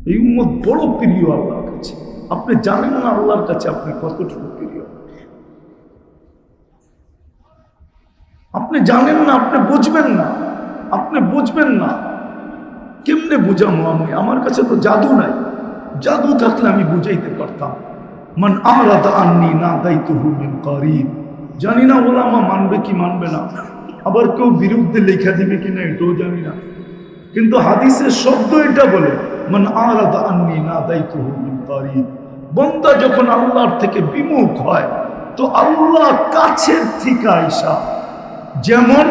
এই উম্মত বড় প্রিয় আল্লাহর কাছে। আপনি জানেন না আল্লাহর কাছে আপনি কতটুকু প্রিয়, আপনি জানেন না, আপনি বুঝবেন না, আপনি বুঝবেন না। কেমনে বুঝামো আমি? আমার কাছে তো জাদু নাই, জাদু থাকলে আমি বুঝাইতে পারতাম। মান আরাদা আন্নি নাদাইতুহু মিন কারিব। জানি না ওলামা মানবে কি মানবে না, আবার কেউ বিরুদ্ধে লেখা দিবে কিনা এটাও জানি না, কিন্তু হাদিসের শব্দ এটা বলে, মান আরাদা আন্নি নাদাইতুহু মিন কারিব। বান্দা যখন আল্লাহর থেকে বিমুখ হয় তো আল্লাহ কাছের থেকে আইসা, যেমন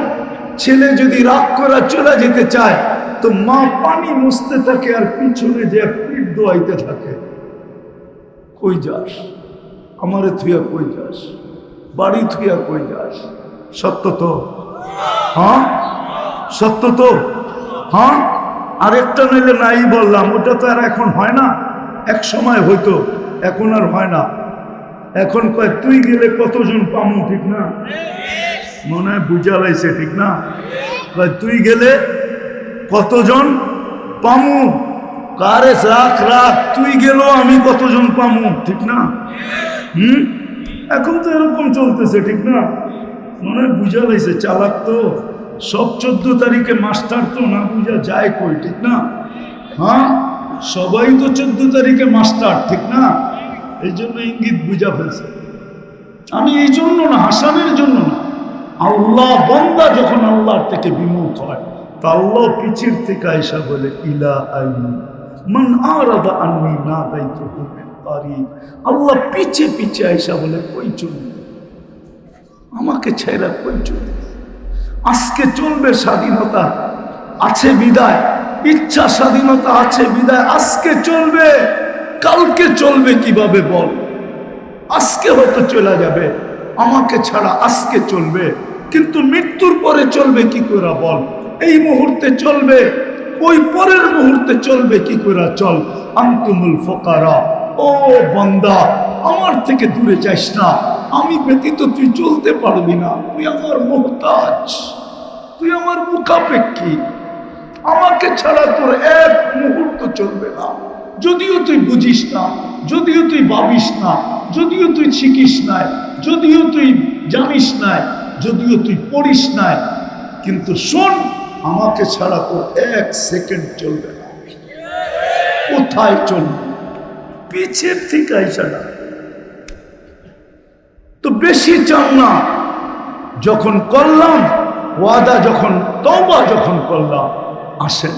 ছেলে যদি রাগ করা চলে যেতে চায় তো মা পানি মুছতে থাকে আর পিছনে যে পিঠ দোয়াইতে থাকে, কই যাস আমারে থুইয়া, কই যাস বাড়ি থুইয়া, কই যাস? সত্য তো? হ্যাঁ সত্য তো? হ্যাঁ। আরেকটা নইলে নাই বললাম, ওটা তো আর এখন হয় না, এক সময় হইতো, এখন আর হয় না। এখন কয় তুই গেলে কতজন পামু, ঠিক না? মনে হয় বুঝা লাইছে, ঠিক না? তুই গেলে কতজন পামু, কারে রাখ রাখ, তুই গেল আমি কতজন পামু, ঠিক না? এখন তো এরকম চলতেছে, ঠিক না? মনে হয় বুঝা লাইছে, চালাক তো সব। 14 তারিখে মাস্টার তো না বুঝা যায় কই, ঠিক না? হ্যাঁ, সবাই তো 14 তারিখে মাস্টার, ঠিক না? এই জন্য ইঙ্গিত বুঝা ফেলছে। আমি এই জন্য না, হাসানের জন্য না। আল্লাহ বান্দা যখন আল্লাহর থেকে বিমুখ হয় তা আল্লাহ পিছের থেকে আয়সা বলে, ইলা আইনি মান আরাদা আন্নি নাদাইতুহু মিন কারিব। আল্লাহ পিছে পিছে আয়সা বলে, কই চলবে আমাকে ছেড়া, কই চলবে? আজকে চলবে স্বাধীনতা আছে বিদায়, ইচ্ছা স্বাধীনতা আছে বিদায়, আজকে চলবে, কালকে চলবে কিভাবে বল? আজকে হয়তো চলে যাবে আমাকে ছাড়া, আজকে চলবে, কিন্তু মৃত্যুর পরে চলবে কি করে বল? এই মুহূর্তে চলবে, ওই পরের মুহূর্তে চলবে কি করে? চল। আনতুমুল ফুকারা, ও বান্দা আমার থেকে দূরে যাস না, আমি ব্যতীত তুই চলতে পারবি না, তুই আমার মুহতাজ, তুই আমার মুখাপেক্ষী, আমাকে ছাড়া তোর এক মুহূর্ত চলবে না। যদিও তুই বুঝিস না, যদিও তুই ভাবিস না, যদিও তুই শিখিস নাই, যদিও তুই জানিস নাই, যদিও তুই পড়িস নাই, কিন্তু শোন, আমাকে ছাড়া তোর এক সেকেন্ড চলবে না। কোথায় চলবে? পিছের থেকে আইসা না। তো বেশি চান না, যখন করলাম ওয়াদা, যখন তওবা যখন করলাম, আসেন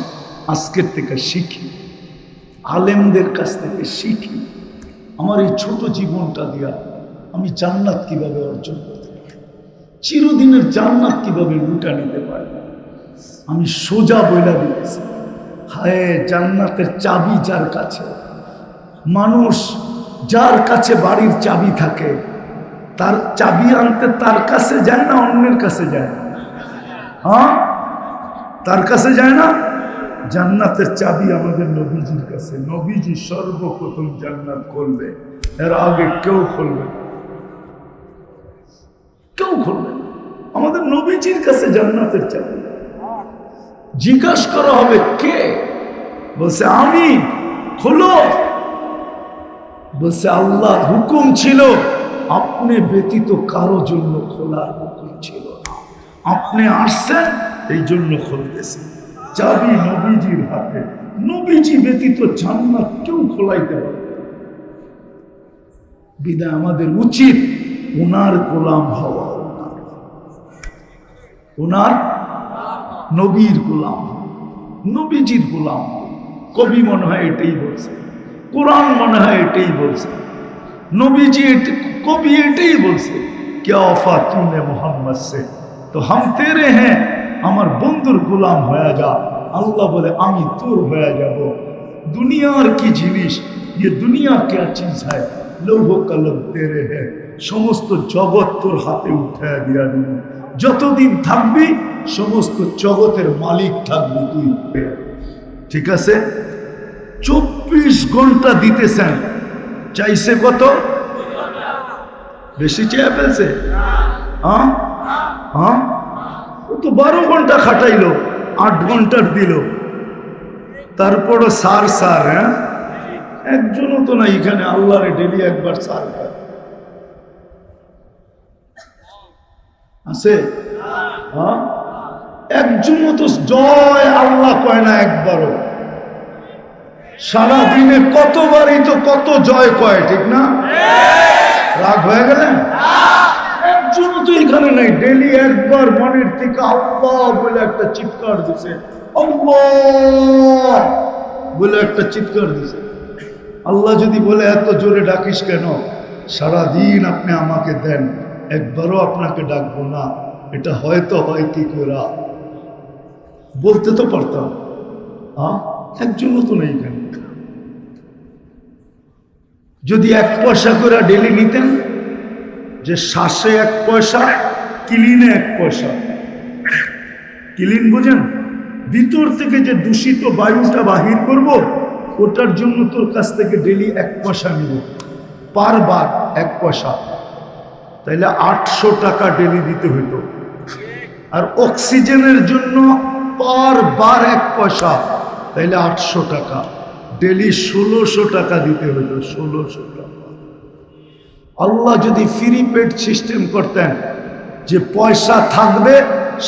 আজকের থেকে শিখি, আলেমদের কাছ থেকে শিখি। আমার এই ছোট জীবনটা দিয়া আমি জান্নাত কিভাবে অর্জন করতে পারি, চিরদিনের জান্নাত কিভাবে লুটা নিতে পারি। আমি সোজা বইলা দিতেছি, হায় জান্নাতের চাবি যার কাছে। মানুষ যার কাছে বাড়ির চাবি থাকে, তার চাবি আনতে তার কাছে যায় না, অন্যের কাছে যায়? হ্যাঁ, তার কাছে যায় না। জান্নাতের চাবি আমাদের নবীজির কাছে। নবীজি সর্বপ্রথম জান্নাত খুলবে, এর আগে কেউ খুলবে না, কেউ খুলবে না। আমাদের নবীজির কাছে জান্নাতের চাবি। জিজ্ঞাসা করা হবে কে? বলছে আমি। খোলো। বলছে আল্লাহর হুকুম ছিল, আপনি ব্যতীত কারো জন্য খোলার হুকুম ছিল না, আপনি আসছেন এই জন্য খুলতেছেন। চাবি নবীজির হাতে, নবীজি ব্যতীত জান্নাত কেউ খোলাইতে পারে। বিদায় আমাদের উচিত ওনার গোলাম হওয়া, ওনার নবীর গোলাম, নবীজির গোলাম। কবি মনে হয় এটাই বলছে, কোরআন মনে হয় এটাই বলছে, নবীজি কবি এটাই বলছে, क्या वफा तूने मोहम्मद से तो हम तेरे हैं, আমার বন্ধুর গোলাম হয়ে যা। আল্লাহ বলে আমি তোর হয়ে যাব। দুনিয়ার কি জিনিস, ये दुनिया क्या चीज है, লৌহ কলম তেরে হ্যাঁ, সমস্ত জগৎ তোর হাতে উঠায় দিয়া দিব। যতদিন থাকবি সমস্ত জগতের মালিক থাকবি তুই, ঠিক আছে? 24 ঘন্টা দিতেছেন, চাইছে কত? বেশি চেয়ে ফেলছে? হ্যাঁ হ্যাঁ, ও তো 12 ঘন্টা খাটাইলো, 8 ঘন্টার দিল। তারপরও সার সার, হ্যাঁ, একজনও তো না এখানে আল্লাহরে ডেলি একবার সার করে আছে? হ্যাঁ, একজনও তো জয় আল্লাহ কয় না একবারও। সারাদিনে কতবারই তো কত জয় কয়, ঠিক না? রাগ হয়ে গেলেন? একজনও তো এখানে নাই ডেলি একবার মনের থেকে আল্লাহ বলে একটা চিৎকার দিছে, আল্লাহ বলে একটা চিৎকার দিছে। আল্লাহ যদি বলে এত জোরে ডাকিস কেন, সারাদিন আপনি আমাকে দেন, একবারও আপনাকে ডাকবো না, এটা হয়তো হয় কি করে বলতে তো পারতাম। একজনও তো নেই কেন? যদি 1 পয়সা করে ডেলি নিতেন, যে শ্বাসে 1 পয়সা, ক্লিনে 1 পয়সা। ক্লিন বুঝেন? ভিতর থেকে যে দূষিত বায়ুটা বাহির করব, ওটার জন্য তোর কাছ থেকে ডেলি 1 পয়সা নিব, পার বার 1 পয়সা, তাইলে 800 টাকা ডেলি দিতে হইতো। আর অক্সিজেনের জন্য পার বার 1 পয়সা, তাইলে 800 টাকা, ডেলি 1600 টাকা দিতে হইতো। 1600 টাকা। আল্লাহ যদি ফ্রি পেড সিস্টেম করতেন, যে পয়সা থাকবে,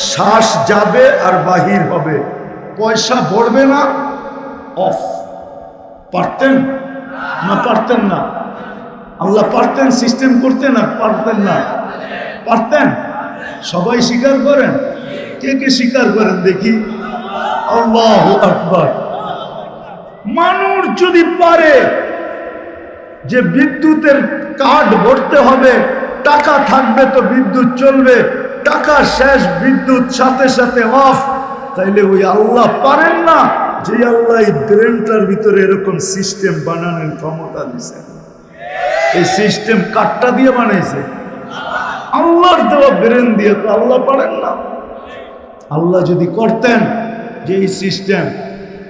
শ্বাস যাবে আর বাহির হবে, পয়সা পড়বে না, অফ, পারতেন না? পারতেন না? আল্লাহ পারতেন সিস্টেম করতে না? পারতেন না? পারতেন? সবাই স্বীকার করেন? কে কে স্বীকার করেন দেখি? আল্লাহু আকবার। মানুষ যদি পারে যে বিদ্যুতের কার্ড ভরতে হবে, টাকা থাকবে তো বিদ্যুৎ চলবে, টাকা শেষ বিদ্যুৎ সাথে সাথে অফ, তাইলে ওই আল্লাহ পারেন না যে আল্লাহ এই ব্রেনটার ভিতরে এরকম সিস্টেম বানানোর ক্ষমতা দিছে? এই সিস্টেম কাঠটা দিয়ে বানাইছে? আল্লাহর দেওয়া ব্রেন দিয়ে। তো আল্লাহ পারেন না? আল্লাহ যদি করতেন যে এই সিস্টেম,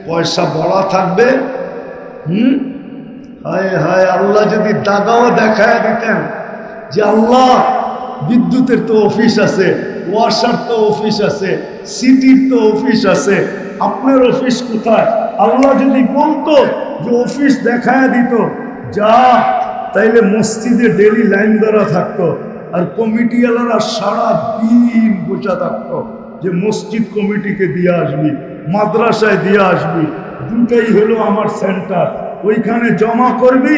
পয়সা বড়া থাকবে, হায় হায়, আল্লাহ যদি দাগাও দেখায় দিতেন যে আল্লাহ বিদ্যুতের তো অফিস আছে, ওয়াসার তো অফিস আছে, সিটির তো অফিস আছে, আপনার অফিস কোথায়? আল্লাহ যদি বলতো যে অফিস দেখায় দিত, যা, তাইলে মসজিদে ডেলি লাইন ধরা থাকতো, আর কমিটিওয়ালারা সারা দিন বসে থাকতো যে মসজিদ কমিটিকে দিয়ে আসবি, মাদ্রাসায় দিয়ে আসবি, দুটাই হলো আমার সেন্টার, ওইখানে জমা করবি,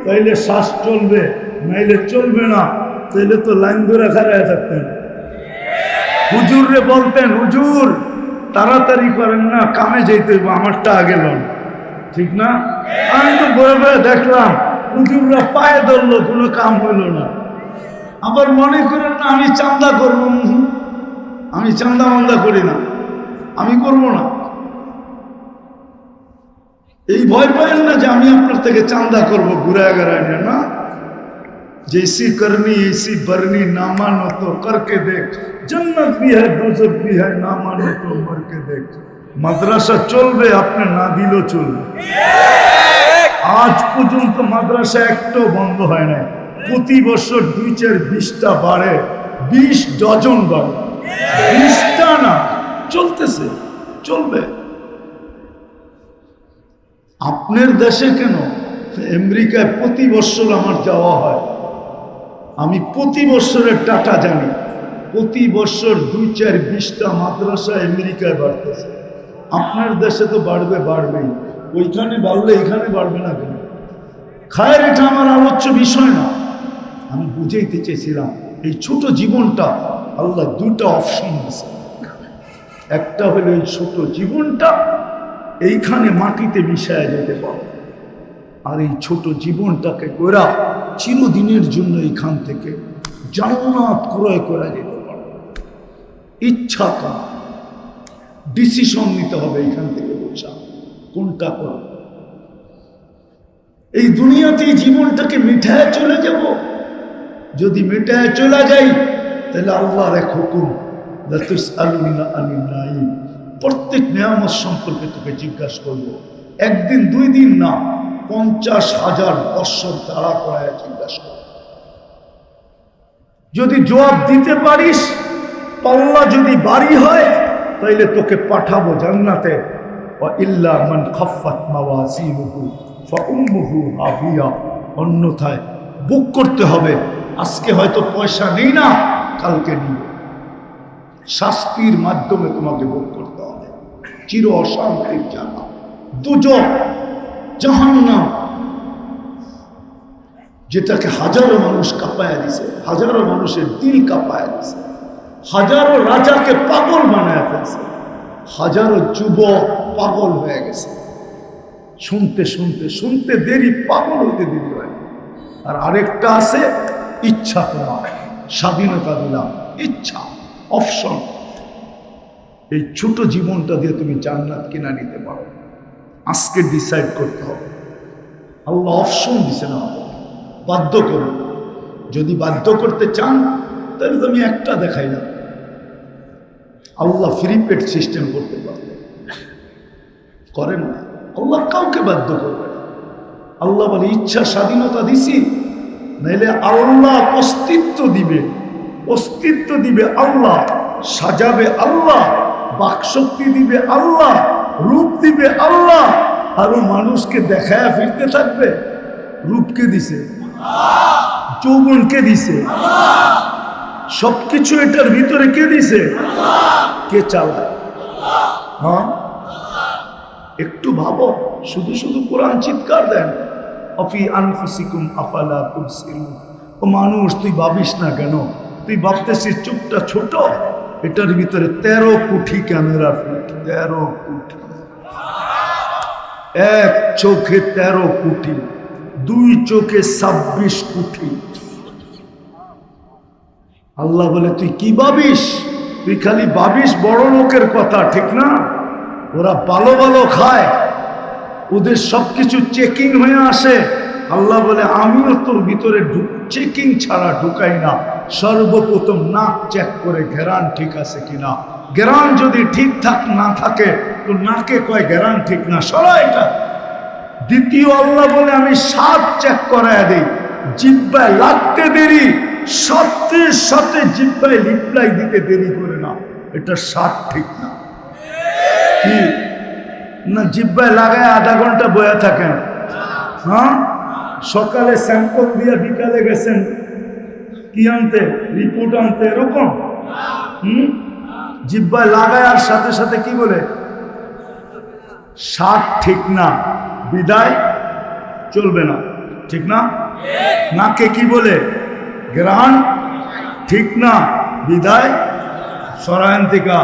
তাইলে শ্বাস চলবে, নাইলে চলবে না। তাইলে তো লাইন ধরে খাড়ায় থাকতেন। হুজুররে বলতেন, হুজুর তাড়াতাড়ি করেন না, কামে যেতে হইব, আমারটা আগে লন, ঠিক না? আমি তো বয়ে বয়ে দেখলাম হুজুররা পায়ে ধরলো, কোনো কাম হইল না। আবার মনে করেন না আমি চান্দা করবো, আমি চান্দা মান্দা করি না, আমি করব না। এই ভয় পায়েন না যে আমি আপনার থেকে চান্দা করবো ঘুরায় গড়ায় না। जैसी करनी ऐसी बरनी, ना मानो तो करके देख, जन्नत भी है दोजख भी है, ना मानो तो मर के देख। মাদ্রাসা চলবে, আপনি না দিলেও চলবে। আজ পর্যন্ত মাদ্রাসা একটাও বন্ধ হয় না, প্রতি বছর 2-4-20টা বাড়ে, 20 ডজন বাড়ে, 20টা না, চলতেছে, চলবে। আপনার দেশে কেন? আমেরিকায় প্রতি বছর আমার যাওয়া হয়, আমি প্রতি বছরের ডাটা জানি, প্রতি বছর 2-4-20টা মাদ্রাসা আমেরিকায় বাড়তেছে। আপনার দেশে তো বাড়বে, বাড়বেই, ওইখানে বাড়লে এখানে বাড়বে না কেন? খায়ের, এটা আমার আলোচ্য বিষয় না। আমি বুঝাইতে চেয়েছিলাম এই ছোট জীবনটা আল্লাহ 2টা অপশন দিয়েছে। একটা হলো এই ছোট জীবনটা এইখানে মাটিতে মিশায় যেতে পারে, আর এই ছোট জীবনটাকে গোরা চিরদিনের জন্য এইখান থেকে জান্নাত ক্রয় করা যেতে পারে। ইচ্ছা তা ডিসিশন নিতে হবে এইখান থেকে, বোঝা কোনটা করো। এই দুনিয়াতে জীবনটাকে মিঠায় চলে যাব, যদি মিঠায় চলে যাই তাহলে আল্লাহর এক হুকুম, প্রত্যেক নিয়ামত সম্পর্কে তোকে জিজ্ঞাসা করবো, 1 দিন 2 দিন না, 50,000 বৎসর তাড়া করায় জিজ্ঞাসা করবো। যদি জবাব দিতে পারিস, পাল্লা যদি বাড়ি হয়, তাইলে তোকে পাঠাবো জান্নাতে, ইল্লা মান খাফফাত মাওয়াজিনুহু ফাউম্মুহু হাবিয়া, অন্যথায় বুক করতে হবে। আজকে হয়তো পয়সা নেই না, কালকে নিবে। শাস্তির মাধ্যমে তোমাকে ভোগ করতে হবে। চির অশান্তির জায়গা দুজক, জাহান্নাম, যেটাকে হাজারো মানুষ কাঁপায়া দিছে, হাজারো মানুষের দিল কাঁপায়া দিছে, হাজারো রাজাকে পাগল বানায় ফেলছে, হাজারো যুবক পাগল হয়ে গেছে। শুনতে শুনতে শুনতে দেরি, পাগল হইতে দেরি হয়। আর আরেকটা আছে ইচ্ছা, তোমার স্বাধীনতা দিলাম, ইচ্ছা, অপশন। এই ছোট জীবনটা দিয়ে তুমি জান্নাত কিনা নিতে পারো। আজকে ডিসাইড করতে হবে। আল্লাহ অপশন দিছে না, বাধ্য করুন। যদি বাধ্য করতে চান তাহলে তো আমি একটা দেখাইলাম। আল্লাহ ফ্রি পেড সিস্টেম করতে পারবে, করেন না। আল্লাহ কাউকে বাধ্য করবে না। আল্লাহ বলে ইচ্ছা স্বাধীনতা দিছি, নাইলে আল্লাহ অস্তিত্ব দিবে, অস্তিত্ব দিবে আল্লাহ, সাজাবে আল্লাহ, বাকশক্তি দিবে আল্লাহ, রূপ দিবে আল্লাহ, আরো মানুষকে দেখায় ফিরতে থাকবে। রূপকে দিছে, যৌবনকে দিছে, সবকিছু এটার ভিতরে কে দিছে? কে চালায়? হ্যাঁ, একটু ভাবো। শুধু শুধু কোরআন চিৎকার দেন, অফি আনফুসিকুম আফালা তুবসিরুন। ও মানুষ, তুই ভাবিস না কেন? তুই ভাবতেছিস চুপটা ছোট, এটার ভিতরে 13 কোটি ক্যামেরা ফিট। 13 কোটি, এক চোখে 13 কোটি, দুই চোখে 26 কোটি। আল্লাহ বলে তুই কি ভাবিস? তুই খালি ভাবিস বড় লোকের কথা, ঠিক না? ওরা ভালো ভালো খায়, ওদের সবকিছু চেকিং হয়ে আসে। আল্লাহ বলে আমিও তোর ভিতরে চেকিং ছাড়া ঢুকাই না। সর্বপ্রথম নাক চেক করে ঘেরান ঠিক আছে কিনা। ঘেরান যদি ঠিকঠাক না থাকে তো নাকে কয় ঘেরান ঠিক না, সরা এটা। দ্বিতীয় আল্লাহ বলে আমি স্বাদ চেক করায় দিই, জিহ্বায় লাগতে দেরি, সাথে সাথে জিহ্বায় রিপ্লাই দিতে দেরি করে না, এটা স্বাদ ঠিক না। কি না, জিহ্বায় লাগায় আধা ঘন্টা বয়া থাকেন, হ্যাঁ, সকালে স্যাম্পল দিয়ে বিকালে গেছেন কি আনতে, রিপোর্ট আনতে, এরকম। জিহ্বায় লাগায় আর সাথে সাথে কি বলে? স্বাদ ঠিক না, বিদায় চলবে না, ঠিক না? নাকে কি বলে? গ্রহণ ঠিক না, বিদায় সরায়ন্তিকা।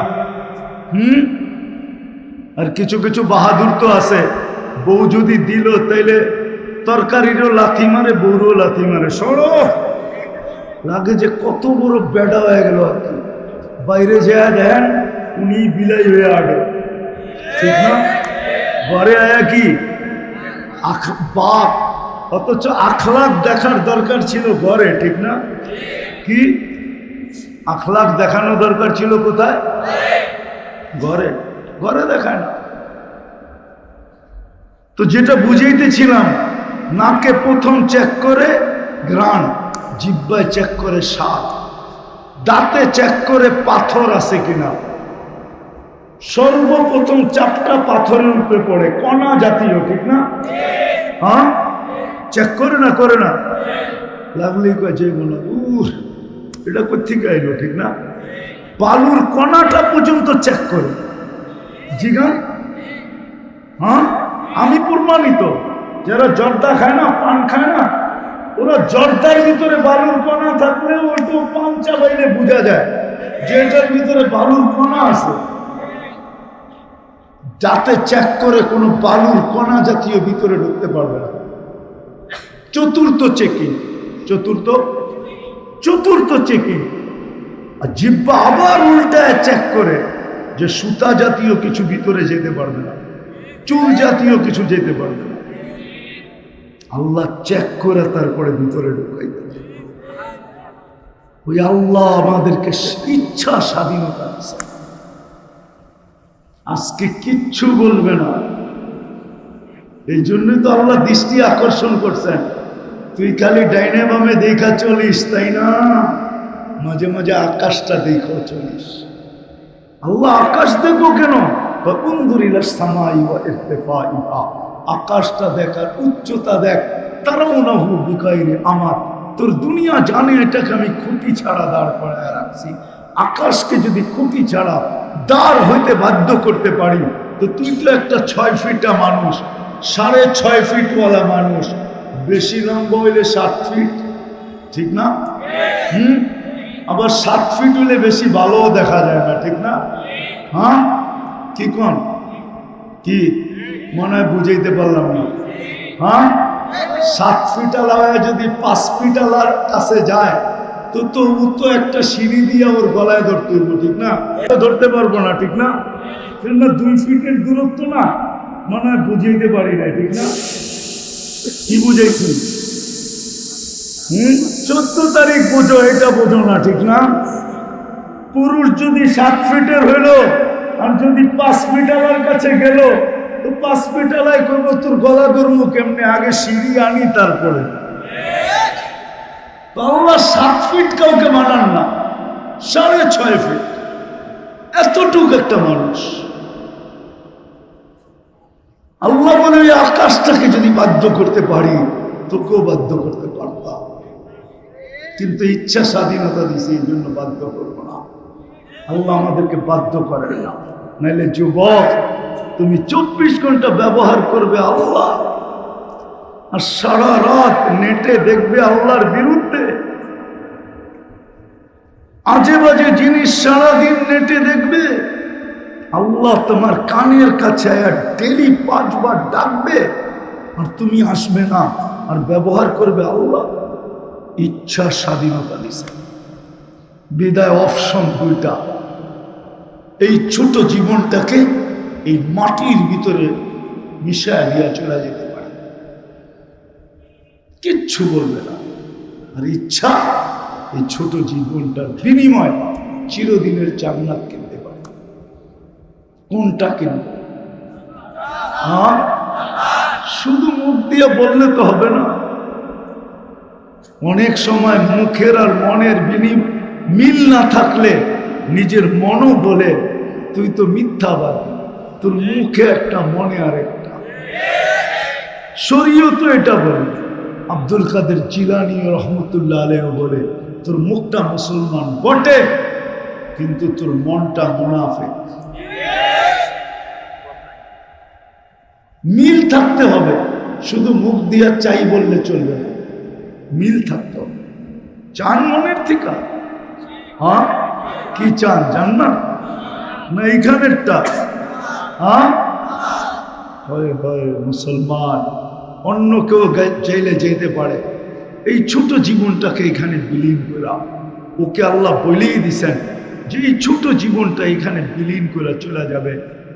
আর কিছু কিছু বাহাদুর তো আছে, বউ যদি দিল তাইলে তরকারিরও লাথি মারে, বউরও লাথি মারে। সরো, লাগে যে কত বড় বেড়া হয়ে গেল আর কি। বাইরে যায় দেন উনি বিলাই হয়ে আগে, ঠিক না? ঘরে আয়া কি বাপ, অথচ আখলাক দেখার দরকার ছিল ঘরে, ঠিক না? কি আখলাক দেখানো দরকার ছিল কোথায়? ঘরে। ঘরে দেখায় না। তো যেটা বুঝাইতেছিলাম, নাকে প্রথম চেক করে ঘ্রাণ, জিহ্বায় চেক করে স্বাদ, দাঁতে চেক করে পাথর আছে কিনা। সর্বপ্রথম চাপটা পাথরের উপরে পড়ে, কণা জাতীয়, ঠিক না? হ্যাঁ, চেক করে না, করে না? লাগলেই কয় যে বলো এটা কোথেকে আইলো, ঠিক না? বালুর কণাটা পর্যন্ত চেক করে। জিগা, হ্যাঁ, আমি প্রমাণিত। যারা জর্দা খায় না, পান খায় না, ওরা জর্দার ভিতরে বালুর কণা থাকলেও ওইটাও পান চাবাইলে বোঝা যায় যে এটার ভিতরে বালুর কণা আছে। যাতে চেক করে কোনো বালুর কণা জাতীয় ভিতরে ঢুকতে পারবে না। চতুর্থ চেকিং, চতুর্থ চেকিং। আর জিহ্বা আবার উল্টায় চেক করে যে সুতা জাতীয় কিছু ভিতরে যেতে পারবে না, চুল জাতীয় কিছু যেতে পারবে না। আল্লাহ চেক করে তারপরে ভিতরে ঢুকাই দেবে। ওই আল্লাহ আমাদেরকে ইচ্ছা স্বাধীনতা দিয়েছে। আজকে কিচ্ছু বলবে না। এই জন্যই তো আল্লাহ দৃষ্টি আকর্ষণ করছেন। তুই খালি ডাইনে বামে দেখা চলিস, তাই না? মাঝে মাঝে আকাশটা দেখো চলিস। আল্লাহ আকাশ দেখবো কেন? ফাকুনজুর ইলাস সামাই ওয়া ইরতিফাইহা, আকাশটা দেখ আর উচ্চতা দেখ। তারাউনাহু বিগাইরি আমাদ, তোর দুনিয়া জানে এটাকে আমি খুঁটি ছাড়া দাঁড় করায় রাখছি। আকাশকে যদি খুঁটি ছাড়া দাঁড় হইতে বাধ্য করতে পারি, তো তুই তো একটা 6 ফিটা মানুষ, 6.5 ফিটওয়ালা মানুষ, বেশি লম্বা হইলে 7 ফিট, ঠিক না? আবার 7 ফিট হইলে বেশি ভালোও দেখা যায় না, ঠিক না? হ্যাঁ, কি কোন কি মনে হয় বুঝাইতে পারলাম না। হ্যাঁ, 7 ফিটালা যদি 5 ফিটালার কাছে যায়, তো তো ও তো একটা সিঁড়ি দিয়ে ওর গলায় ধরতে হইব, ঠিক না? ধরতে পারবো না, ঠিক না? 2 ফিটের দূরত্ব না, মনে হয় বুঝাইতে পারি না, ঠিক না? কি বুঝাইছি? 14 তারিখ বোঝো, এটা বোঝো না, ঠিক না? পুরুষ যদি 7 ফিটের হইল আর যদি 5 ফিটালার কাছে গেল, তো 5 ফিটালায় করবো তোর গলা ধরবো কেমনে? আগে সিঁড়ি আনি তারপরে। আল্লাহ 7 ফিট কাউকে মানান না, 6.5 ফিট, এতটুকু একটা মানুষ। আল্লাহ বলে ওই আকাশটাকে যদি বাধ্য করতে পারি, তোকেও বাধ্য করতে পারতাম, কিন্তু ইচ্ছা স্বাধীনতা দিছে, এই জন্য বাধ্য করবো না। আল্লাহ আমাদেরকে বাধ্য করেন না। নাইলে যুবক, তুমি 24 ঘন্টা ব্যবহার করবে আল্লাহ, আর সারা রাত নেটে দেখবে আল্লাহর বিরুদ্ধে আজে বাজে জিনিস, সারাদিন নেটে দেখবে। আল্লাহ তোমার কানের কাছে ডেলি 5 বার ডাকবে, আর তুমি আসবে না, আর ব্যবহার করবে আল্লাহ। ইচ্ছা স্বাধীনতা দিছে, বিদায় অপশন 2টা। এই ছোট জীবনটাকে এই মাটির ভিতরে মিশায় দিয়া চলে যেতে পারে, কিচ্ছু বলবে না। আর ইচ্ছা এই ছোট জীবনটার বিনিময় চিরদিনের জান্নাত কিনতে পারে। কোনটা কিনবে? হ্যাঁ, শুধু মুখ দিয়ে বললে তো হবে না। অনেক সময় মুখের আর মনের মিল না থাকলে নিজের মনও বলে তুই তো মিথ্যাবাদী, তোর মুখে একটা মনে আর একটা। শরীয়ত এটা বলে, আব্দুল কাদের জিলানী রহমতুল্লাহ আলাইহি বলে তোর মুখটা মুসলমান বটে, কিন্তু তোর মনটা মুনাফিক। মিল থাকতে হবে, শুধু মুখ দিয়া চাই বললে চলবে না, মিল থাকতে হবে। চান মনের থেকে? হ্যাঁ, কি চান? জান্নাত না এইখানেরটা? হ্যাঁ, হয় হয় মুসলমান, অন্য কেউ চাইলে যেতে পারে। এই ছোট জীবনটাকে এখানে বিলীন করা, ওকে আল্লাহ বলেই দিছেন যে এই ছোট জীবনটা এখানে বিলীন করে চলে যাবে।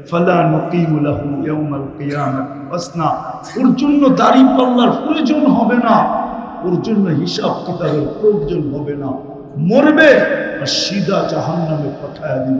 ফালা নুকিমু লাহু ইয়াউমাল কিয়ামাতি ওয়াজনা, ওর জন্য দাড়িপাল্লার প্রয়োজন হবে না, ওর জন্য হিসাব কিতাবের প্রয়োজন হবে না। মরবে আর সিধা জাহান্নামে পাঠায়া দিব।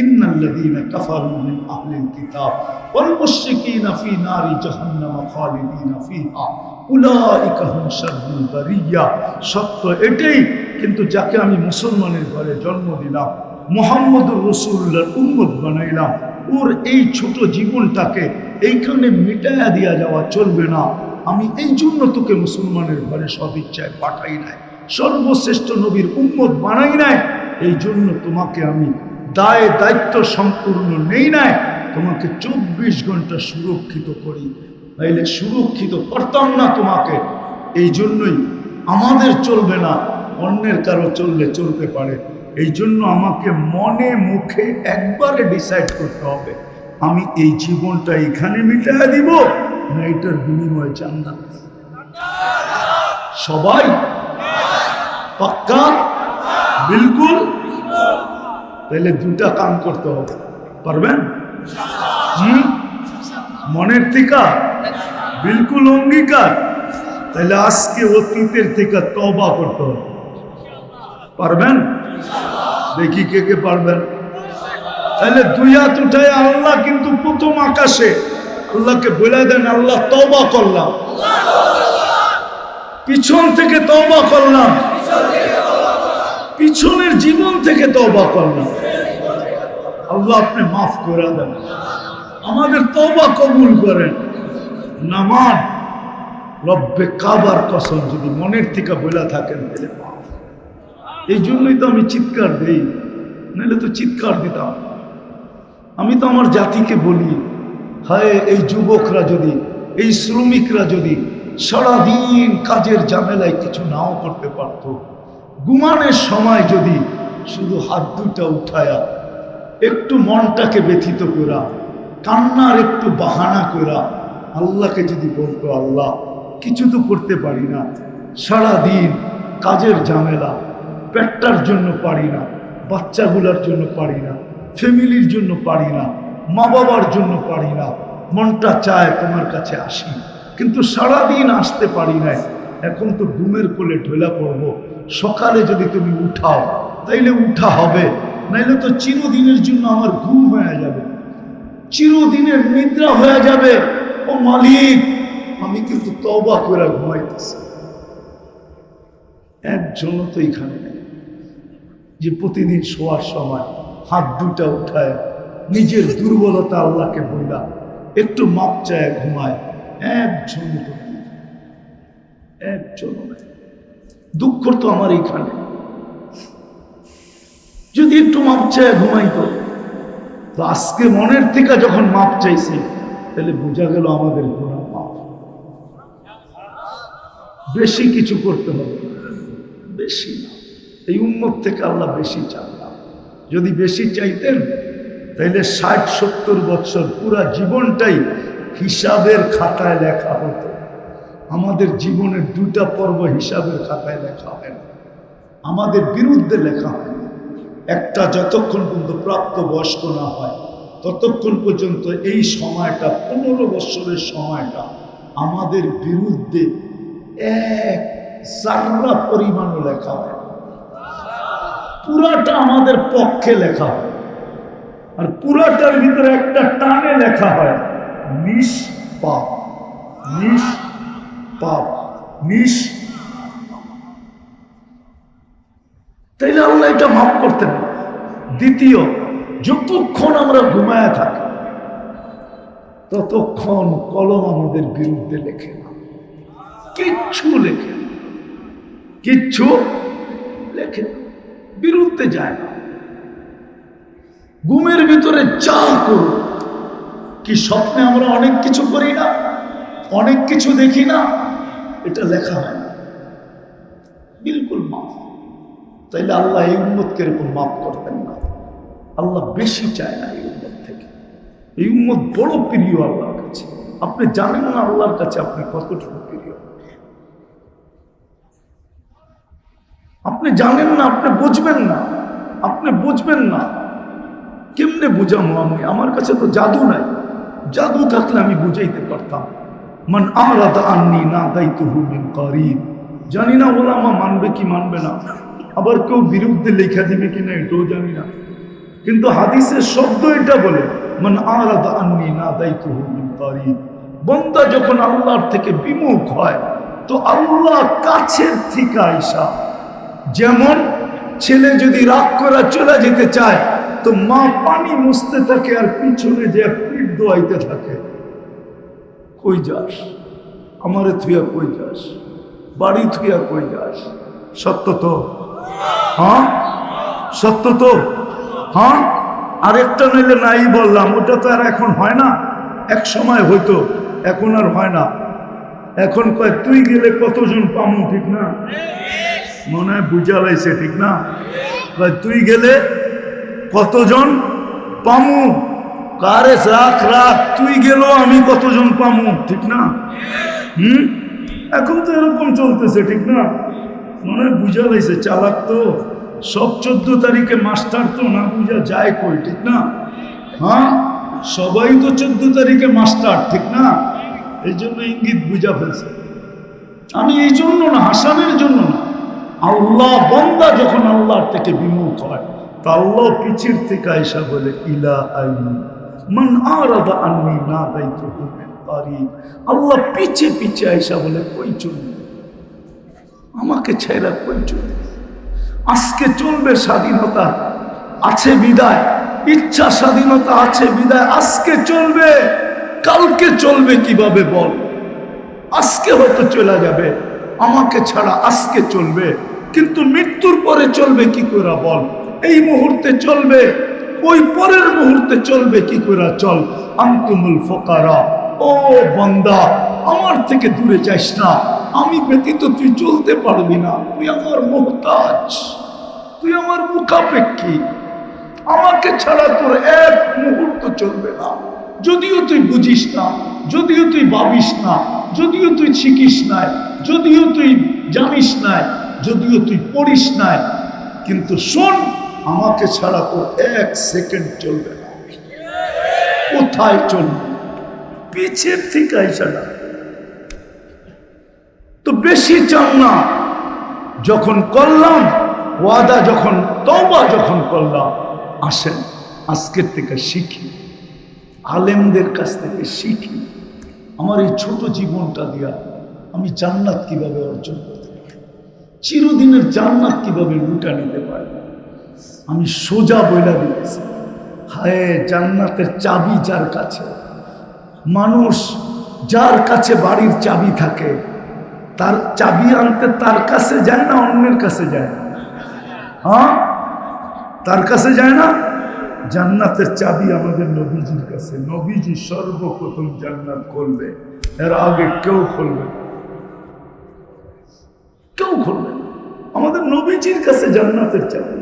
ইন্নাল্লাযীনা কাফারু মিন আহলিল কিতাব ওয়াল মুশরিকিনা ফি নারি জাহান্নাম খালিদিনা ফিহা উলাইকা হুম শাররুল বারিয়া। সত্য এটাই, কিন্তু যাকে আমি মুসলমানের ঘরে জন্ম দিলাম, মুহাম্মদুর রাসূলুল্লাহর উম্মত বানাইলাম, ওর এই ছোট জীবনটাকে এইখানে মিটায়া দিয়া যাওয়া চলবে না। আমি এই জন্য তোকে মুসলমানের ঘরে সদিচ্ছায় পাঠাই নাই, সর্বশ্রেষ্ঠ নবীর উম্মত বানাই নাই। এই জন্য তোমাকে আমি দায়িত্ব সম্পূর্ণ নেই নাই, তোমাকে 24 ঘন্টা সুরক্ষিত করি, তাইলে সুরক্ষিত করতাম না তোমাকে। এই জন্যই আমাদের চলবে না, অন্যের কারো চললে চলতে পারে। এই জন্য আমাকে মনে মুখে একবারে ডিসাইড করতে হবে, আমি এই জীবনটা এখানে মিটাইয়া দিব না এটার বিনিময়ে জান্নাত। সবাই পাক্কা? বিলকুল। তাহলে 2টা কাম করতে হবে, পারবেন? মনের থেকে বিলকুল অঙ্গীকার। তাহলে আজকে অতীতের থেকে তওবা করতে হবে, পারবেন? দেখি কে কে পারবেন। তাহলে 2 হাত উঠায় আল্লাহ কিন্তু প্রথম আকাশে আল্লাহকে বলে দেন, আল্লাহ তওবা করলাম, পিছন থেকে তওবা করলাম, পিছনের জীবন থেকে তওবা করলাম, আল্লাহ আপনি মাফ করে দেন। আমাদের তওবা কবুল করেন। নামাজ রব্বে কাবার কসম যদি মনের থেকে বলে থাকেন তাহলে মাফ। এই জন্যই তো আমি চিৎকার দেই, নাহলে তো চিৎকার দিতাম। আমি তো আমার জাতিকে বলি, হায় এই যুবকরা যদি, এই শ্রমিকরা যদি সারাদিন কাজের ঝামেলায় কিছু নাও করতে পারত, ঘুমানোর সময় যদি শুধু হাত দুটা উঠায়া একটু মনটাকে ব্যথিত করা, কান্নার একটু বাহানা করা আল্লাহকে যদি বলতো, আল্লাহ কিছু তো করতে পারি না, সারাদিন কাজের ঝামেলা, পেটটার জন্য পারি না, বাচ্চাগুলোর জন্য পারি না, ফ্যামিলির জন্য পারি না, মা বাবার জন্য পারি না, মনটা চায় তোমার কাছে আসি, কিন্তু সারাদিন আসতে পারি না। এখন তো ঘুমের কোলে ঢোলা পড়ব, সকালে যদি তুমি উঠাও তাইলে উঠা হবে, নাইলে তো চিরদিনের জন্য আমার ঘুম হয়ে যাবে, চিরদিনের নিদ্রা হয়ে যাবে। ও মালিক, আমি কিন্তু তওবা করে ঘুমাইতেছি। একজনও তো এখানে নেই যে প্রতিদিন শোয়ার সময় হাত দুটা উঠায় নিজের দুর্বলতা আল্লাহকে বইলা একটু মাপ চায় ঘুমায়। একজন তো নেই, একজনও নেই। দুঃখ তো আমার এইখানে। যদি একটু মাপ চায় ঘুমাইতো, তো আজকে মনের থেকে যখন মাপ চাইছি তাহলে বোঝা গেল আমাদের গুনাহ মাপ। বেশি কিছু করতে হবে, বেশি না। এই উম্মত থেকে আল্লাহ বেশি চান না। যদি বেশি চাইতেন তাইলে 60-70 বছর পুরা জীবনটাই হিসাবের খাতায় লেখা হতো। আমাদের জীবনের 2টা পর্ব হিসাবের খাতায় লেখা হয় না, আমাদের বিরুদ্ধে লেখা হয় না। একটা যতক্ষণ পর্যন্ত প্রাপ্ত বয়স্ক না হয় ততক্ষণ পর্যন্ত এই সময়টা, 15 বছরের সময়টা আমাদের বিরুদ্ধে এক জাররা পরিমাণও লেখা হয়, পুরাটা আমাদের পক্ষে লেখা হয়। আর পুরাটার ভিতরে একটা টানে লেখা হয় নিষ্পাপ, নিষ্পাপ, তাইলে আল্লাহ এটা মাফ করতেন না। দ্বিতীয়, যতক্ষণ আমরা ঘুমায় থাকি ততক্ষণ কলম আমাদের বিরুদ্ধে লেখে না, কিচ্ছু লেখে না, কিচ্ছু লেখে না, বিরুদ্ধে যায় না। ঘুমের ভিতরে যা করো, কি স্বপ্নে আমরা অনেক কিছু করি না, অনেক কিছু দেখি না, এটা লেখা হয় না, বিলকুল মাফ। তাইলে আল্লাহ এই উম্মতকে এরকম মাফ করতেন না। আল্লাহ বেশি চায় না এই উম্মত থেকে। এই উম্মত বড় প্রিয় আল্লাহর কাছে। আপনি জানেন না আল্লাহর কাছে আপনি কতটুকু প্রিয়, আপনি জানেন না, আপনি বুঝবেন না, আপনি বুঝবেন না। কেমনে বুঝামো আমি? আমার কাছে তো জাদু নাই, জাদু থাকলে আমি বুঝাইতে পারতাম। মান আরাদা আন্নি নাদাইতুহু মিন করিব। জানি না ওলামা মানবে কি মানবে না, আবার কেউ বিরুদ্ধে লেখা দিবে কিনা এটাও জানি না, কিন্তু হাদিসের শব্দ এটা বলে, মান আরাদা আন্নি নাদাইতুহু মিন করিব। বান্দা যখন আল্লাহর থেকে বিমুখ হয় তো আল্লাহ কাছের থেকে আইসা, যেমন ছেলে যদি রাগ করে চলে যেতে চায় তো মা পানি মুছতে থাকে আর পিছনে যে পিঠ দোয়াইতে থাকে, কই যাস আমারে থুয়া, কই যাস বাড়ি থুয়া, কই যাস? সত্য তো? হ্যাঁ সত্য তো? হ্যাঁ, আরেকটা নইলে নাই বললাম, ওটা তো আর এখন হয় না, এক সময় হইতো, এখন আর হয় না। এখন কয় তুই গেলে কতজন পামু, ঠিক না? মনে হয় বুঝা লাইছে, ঠিক না? তুই গেলে কতজন পামু, কারে রাখ রাখ, তুই গেল আমি কতজন পামু, ঠিক না? এখন তো এরকম চলতেছে, ঠিক না? মনে হয় বুঝা লাইছে, চালাক তো সব। 14 তারিখে মাস্টার তো না বুঝা যায় কই, ঠিক না? হ্যাঁ, সবাই তো 14 তারিখে মাস্টার, ঠিক না? এই জন্য ইঙ্গিত বুঝা ফেলছে। আমি এই জন্য না, হাসানের জন্য না। আল্লাহ বান্দা যখন আল্লাহর থেকে বিমুখ হয় তা আল্লাহ পিছের থেকে আয়সা বলে ইলা আইনি মান আরাদা আন্নি নাদাইতুহু মিন করিব। আল্লাহ পিছে পিছে আয়সা বলে কই চলবে, আমাকে ছেড়ে কই চলবে? আজকে চলবে স্বাধীনতা আছে বিদায়, ইচ্ছা স্বাধীনতা আছে বিদায় আজকে চলবে, কালকে চলবে কিভাবে বল? আজকে হয়তো চলে যাবে, আমাকে ছাড়া আজকে চলবে, কিন্তু মৃত্যুর পরে চলবে কি করে বল? এই মুহূর্তে চলবে, ওই পরের মুহূর্তে চলবে কি করে? চল। আনতুমুল ফুকারা, ও বান্দা আমার থেকে দূরে যাস না, আমি ব্যতীত তুই চলতে পারবি না, তুই আমার মুহতাজ, তুই আমার মুখাপেক্ষী, আমাকে ছাড়া তোর এক মুহূর্ত চলবে না। যদিও তুই বুঝিস না, যদিও তুই ভাবিস না, যদিও তুই শিখিস নাই, যদিও তুই জানিস নাই, যদিও তুই পড়িস নাই, কিন্তু শোন, আমাকে ছাড়া তোর এক সেকেন্ড চলবে না। কোথায় চলবে? পিছের থেকে আইসাটা তো বেশি চান না। যখন করলাম ওয়াদা, যখন তওবা যখন করলাম, আসেন আজকের থেকে শিখি, আলেমদের কাছ থেকে শিখি। আমার এই ছোট জীবনটা দিয়া আমি জান্নাত কিভাবে অর্জন করতে পারি, চিরদিনের জান্নাত কিভাবে লুটা নিতে পারি। আমি সোজা বইলা দিতেছি, হায় জান্নাতের চাবি যার কাছে, মানুষ যার কাছে বাড়ির চাবি থাকে, তার চাবি আনতে তার কাছে যায় না, অন্যের কাছে যায়? হ্যাঁ, তার কাছে যায় না। জান্নাতের চাবি আমাদের নবীজির কাছে। নবীজি সর্বপ্রথম জান্নাত খুলবে, এর আগে কেউ খুলবে না, কেউ খুলবে না। আমাদের নবীজির কাছে জান্নাতের চাবি।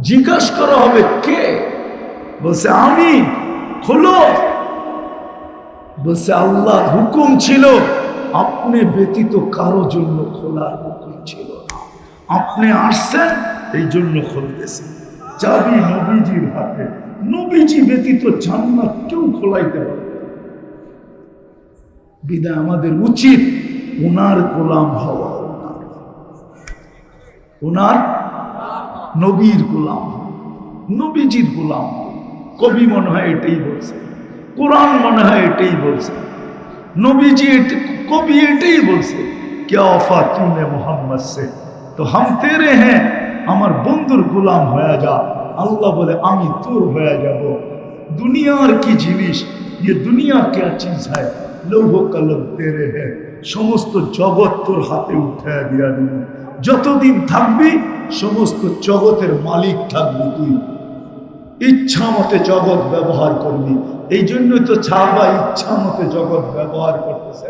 জিজ্ঞাসা করা হবে কে? বলছে আমি। খোলো। বলছে আল্লাহর হুকুম ছিল, আপনি ব্যতীত কারো জন্য খোলার হুকুম ছিল না, আপনি আসছেন এই জন্য খুলতেছেন। চাবি নবীজির হাতে, নবীজি ব্যতীত জান্নাত কেউ খোলাইতে পারে। বিদায় আমাদের উচিত ওনার গোলাম হওয়া, ওনার নবীর গোলাম, নবীজির গোলাম। কবি মনে হয় এটাই বলছে, কোরআন মনে হয় এটাই বলছে, নবীজি কবি এটাই বলছে, क्या वफा तूने मोहम्मद से तो हम तेरे हैं, আমার বন্ধুর গোলাম হয়ে যা। আল্লাহ বলে আমি তোর হয়ে যাব। দুনিয়ার কি জিনিস, ये दुनिया क्या चीज है, লৌহ কলম তেরে है, সমস্ত জগৎ তোর হাতে উঠায় দিয়া দিব। যতদিন থাকবি সমস্ত জগতের মালিক থাকবি তুই, ইচ্ছা মতে জগৎ ব্যবহার করবি। এই জন্যই তো সাহাবা ইচ্ছা মতে জগৎ ব্যবহার করতেছে,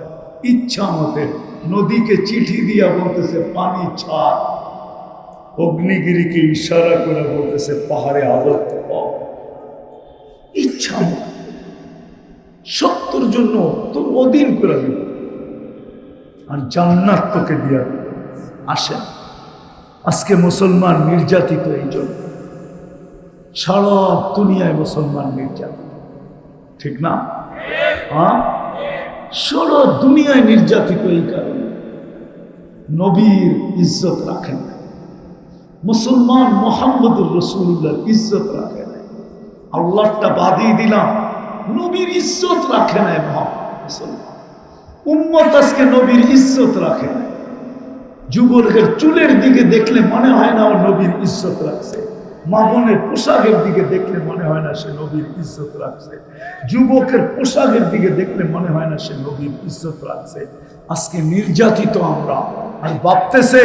ইচ্ছা মতে। নদীকে চিঠি দিয়া বলতেছে পানি ছাড়, অগ্নিগিরিকে ইশারা করে বলতেছে পাহাড়ে আবদ্ধ হও। ইচ্ছা মতে সত্যর জন্য তোর অধীন করে দিল, আর জান্নাত তোকে দিয়া দিল। আসেন, আজকে মুসলমান নির্যাতিত এই জন্য, সারা দুনিয়ায় মুসলমান নির্যাতিত, ঠিক না? হ্যাঁ, সারা দুনিয়ায় নির্যাতিত এই কারণে নবীর ইজ্জত রাখেন না, মুসলমান মুহাম্মদুর রাসূলুল্লাহর ইজ্জত রাখে না। আল্লাহটা বাদিয়ে দিলাম, নবীর ইজ্জত রাখে না। মুসলমান উম্মত আজকে নবীর ইজ্জত রাখে না। যুবকের চুলের দিকে দেখলে মনে হয় না ও নবীর ইজ্জত রাখছে, মা বোনের পোশাকের দিকে দেখলে মনে হয় না সে নবীর ইজ্জত রাখছে, যুবকের পোশাকের দিকে দেখলে মনে হয় না সে নবীর ইজ্জত রাখছে। আজকে নির্যাতিত আমরা, আর ভাবতেছে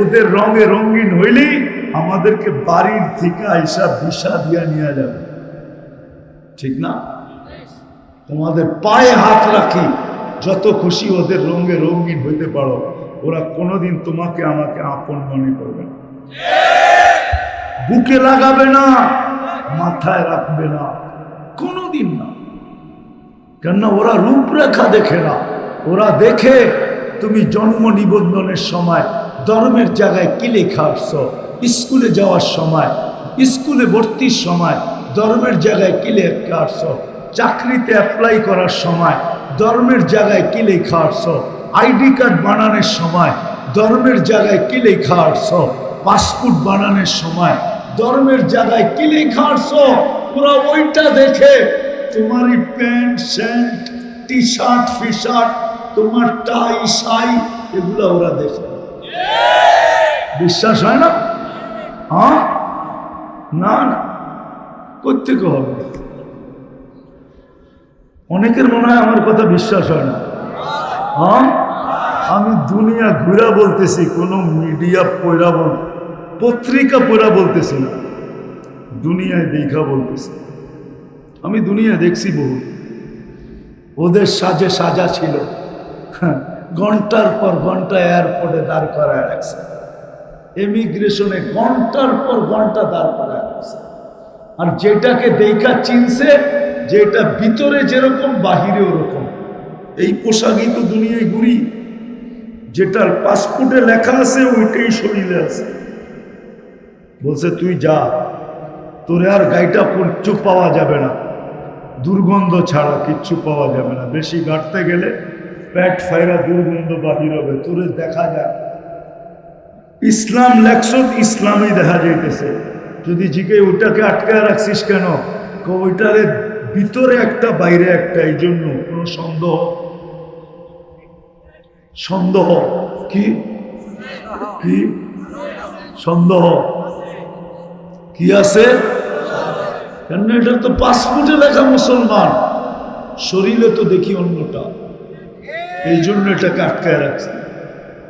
ওদের রঙে রঙিন হইলেই আমাদেরকে বাড়ির থেকে আইসা ভিসা দিয়া নিয়ে যাবে, ঠিক না? তোমাদের পায়ে হাত রাখি, যত খুশি ওদের রঙে রঙিন হইতে পারো, ওরা কোনোদিন তোমাকে আমাকে আপন মনে করবে না, বুকে লাগাবে না, মাথায় রাখবে না, কোনোদিন না। কেননা ওরা রূপরেখা দেখে না, ওরা দেখে তুমি জন্ম নিবন্ধনের সময় ধর্মের জায়গায় কি লেখা আসছো, স্কুলে যাওয়ার সময়, স্কুলে ভর্তির সময় ধর্মের জায়গায় কি লেখা আসছো, চাকরিতে অ্যাপ্লাই করার সময় ধর্মের জায়গায় কি লেখা আসছো, আইডি কার্ড বানানোর সময় ধর্মের জায়গায় কি লেখা আসছো, পাসপোর্ট বানানোর সময় ধর্মের জায়গায় কি লেখা আসছো। ওরা ওইটা দেখে তোমারই প্যান্ট শার্ট টি শার্ট ফি শার্ট, তোমার টাই শাই, এগুলো ওরা দেখে। বিশ্বাস হয় না? হ্যাঁ, না না, কোত্থেকে হবে? অনেকের মনে হয় আমার কথা বিশ্বাস হয় না। হ্যাঁ, আমি দুনিয়া ঘুরা বলতেছি, কোনো মিডিয়া পড়া পত্রিকা পড়া বলতেছি না, দুনিয়ায় দেখা বলতেছি। আমি দুনিয়া দেখছি বহু, ওদের সাজে সাজা ছিল, ঘন্টার পর ঘন্টা এয়ারপোর্টে দাঁড় করায় রাখছে, ইমিগ্রেশনে ঘন্টার পর ঘন্টা দাঁড় করায় রাখছে। আর যেটাকে দেখা চিনছে, যেটা ভিতরে যেরকম বাহিরে ওরকম। এই পোশাকই তো দুনিয়ায় ঘুরি, যেটার পাসপোর্টে লেখা আছে ওইটাই শরীরে আছে। বলছে তুই যা, তোরে আর গাইটা কিচ্ছু পাওয়া যাবে না, দুর্গন্ধ ছাড়া কিচ্ছু পাওয়া যাবে না। বেশি গাঁটতে গেলে পেট ফাইরা দুর্গন্ধ বাহির হবে, তোরে দেখা যায়। ইসলাম লেখছ, ইসলামই দেখা যাইতেছে। যদি জিকে ওটাকে আটকায় রাখছিস কেন, ওইটারে ভিতরে একটা বাইরে একটা, এই জন্য কোনো সন্দেহ সন্দেহ কি কি সন্দেহ কি আছে? কেন এটা তো পাসপোর্টে লেখা মুসলমান, শরীরে তো দেখি অন্যটা, এই জন্য এটাকে আটকায় রাখছে।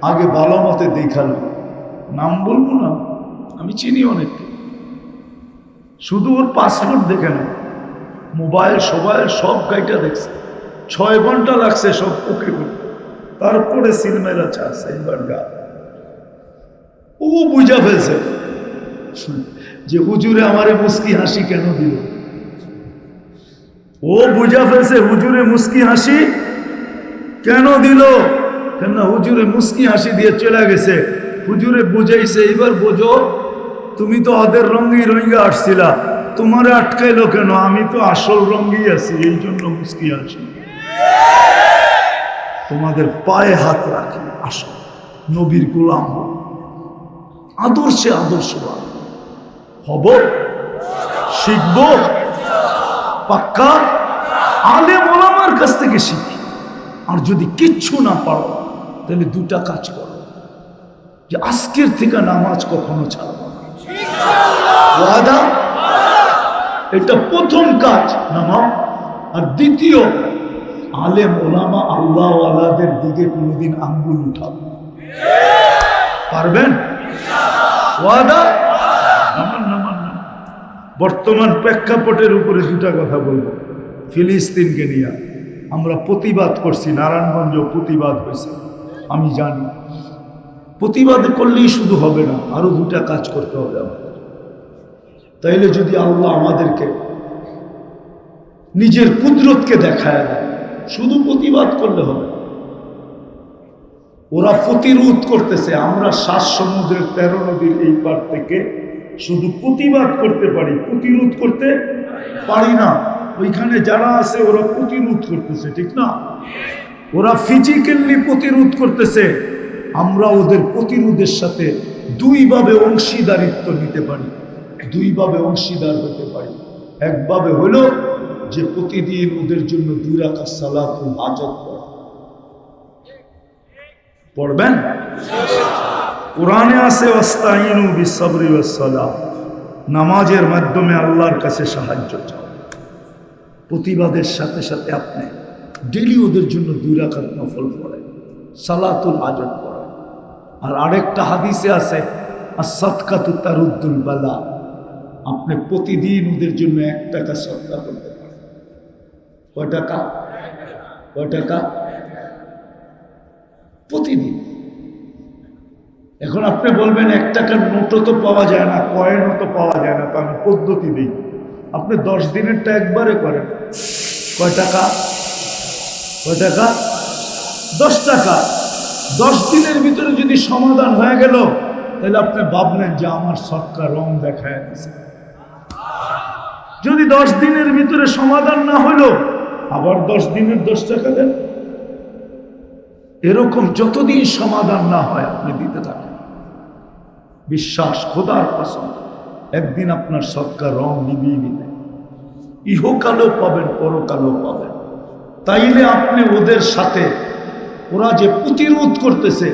আগে ভালো মতে দেখালো, নাম বলবো না, আমি চিনি অনেককে, শুধু ওর পাসপোর্ট দেখে না, মোবাইল সোবাইল সব গাইটা দেখছে, 6 ঘন্টা লাগছে সব ওকে করতে। তারপরে সিনেমার আছে এইবার গা, ও বুঝা ফেলছে যে হুজুরে আমারে মুস্কি হাসি কেন দিল। ও বুঝা ফেলছে হুজুরে মুস্কি হাসি কেন দিল, কেন হুজুরে মুস্কি হাসি দিয়ে চলে গেছে। হুজুরে বুঝাইছে, এইবার বোঝো, তুমি তো ওদের রঙেই রঙে আসছিলা, তোমারে আটকাইলো কেন? আমি তো আসল রঙেই আছি, এই জন্য মুস্কি হাসি। তোমাদের পায়ে হাত রাখি, আসো নবীর গোলাম হব, আদর্শে আদর্শবান হব, শিখব পাক্কা, আলেম ওলামার কাছ থেকে শিখি। আর যদি কিচ্ছু না পারো, তাহলে 2টা কাজ করো, যে আজকের থেকে নামাজ কখনো ছাড়বো না, ওয়াদা। এটা প্রথম কাজ, নামাজ। আর দ্বিতীয়, আলেম ওলামা আল্লাহ ওয়ালাদের দিকে কোনোদিন আঙ্গুল উঠাবো। পারবেন? ওয়াদা। বর্তমান প্রেক্ষাপটের উপরে 2টা কথা বলবো। ফিলিস্তিনকে নিয়ে আমরা প্রতিবাদ করছি, নারায়ণগঞ্জ প্রতিবাদ হয়েছে, আমি জানি। প্রতিবাদ করলেই শুধু হবে না, আরো 2টা কাজ করতে হবে আমাদের। তাইলে যদি আল্লাহ আমাদেরকে নিজের কুদরতকে দেখায় দেয়, শুধু প্রতিবাদ করলে হবে। ওরা প্রতিরোধ করতেছে, আমরা 7 সমুদ্রের 13 নদীর এই পার থেকে শুধু প্রতিবাদ করতে পারি, প্রতিরোধ করতে পারি না। ওইখানে যারা আছে ওরা প্রতিরোধ করতেছে, ঠিক না? ওরা ফিজিক্যালি প্রতিরোধ করতেছে, আমরা ওদের প্রতিরোধের সাথে 2 ভাবে অংশীদারিত্ব নিতে পারি, 2 ভাবে অংশীদার হতে পারি। একভাবে হলো যে প্রতিদিন ওদের জন্য 2 রাকাত সালাতুল হাজত পড়বেন। কোরআনে আছে ওয়াস্তাইনু বিসসবরি ওয়াসসালাহ, নামাজের মাধ্যমে আল্লাহর কাছে সাহায্য চাও। প্রতিবাদের সাথে সাথে আপনি ডেলি ওদের জন্য 2 রাকাত নফল পড়েন, সালাতুল হাজত পড়েন। আর আরেকটা হাদিসে আছে আস-সাদকাতু তারুদ্দুল বালা, আপনি প্রতিদিন ওদের জন্য 1 টাকা সদকা করতে পারেন। কয় টাকা? কয় টাকা? প্রতিদিন। এখন আপনি বলবেন 1 টাকার নোটও তো পাওয়া যায় না, কয়েনও তো পাওয়া যায় না, তো আমি পদ্ধতি দিই। আপনি 10 দিনেরটা একবারে করেন। কয় টাকা? কয় টাকা? 10 টাকা। 10 দিনের ভিতরে যদি সমাধান হয়ে গেল, তাহলে আপনি ভাবলেন যে আমার সরকার রং দেখায় দিছে। যদি 10 দিনের ভিতরে সমাধান না হলো, আবার 10 দিনের 10 টাকা দেন। এরকম যতদিন সমাধান না হয় আপনি দিতে থাকেন। বিশ্বাস, খোদার কসম, একদিন আপনার সৎকার রং নিবিয়ে নিবে, ইহকালেও পাবেন, পরকালেও পাবেন। তাইলে আপনি ওদের সাথে, ওরা যে প্রতিরোধ করতেছে,